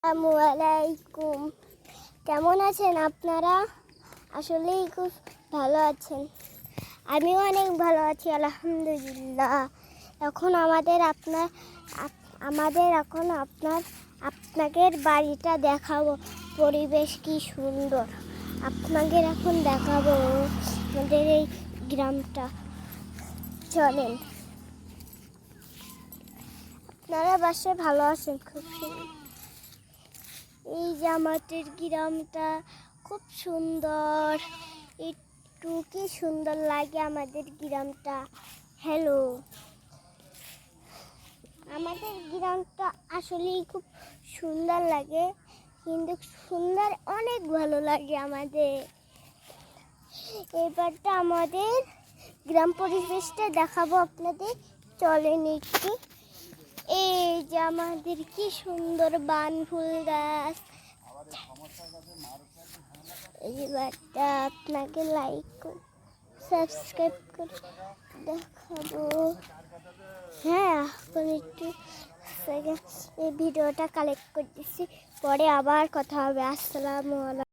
আসসালামু আলাইকুম। কেমন আছেন আপনারা? আসলেই খুব ভালো আছেন। আমিও অনেক ভালো আছি, আলহামদুলিল্লাহ। এখন আপনাদের বাড়িটা দেখাবো। পরিবেশ কি সুন্দর। আপনাদের এখন দেখাবো আমাদের এই গ্রামটা। চলেন। আপনারা বাসায় ভালো আছেন? খুব সুন্দর। এই যে আমাদের গ্রামটা খুব সুন্দর। একটু কি সুন্দর লাগে আমাদের গ্রামটা। হ্যালো, আমাদের গ্রামটা আসলেই খুব সুন্দর লাগে, কিন্তু সুন্দর অনেক ভালো লাগে আমাদের। এবারটা আমাদের গ্রাম পরিবেশটা দেখাবো আপনাদের। চলেন একটু। এই যে আমাদের কি সুন্দর বানফুল গাছ। এবারটা আপনাকে লাইক সাবস্ক্রাইব করে দেখাবো। হ্যাঁ, এখন একটু এই ভিডিওটা কালেক্ট করতেছি, পরে আবার কথা হবে। আসসালামু আলাইকুম।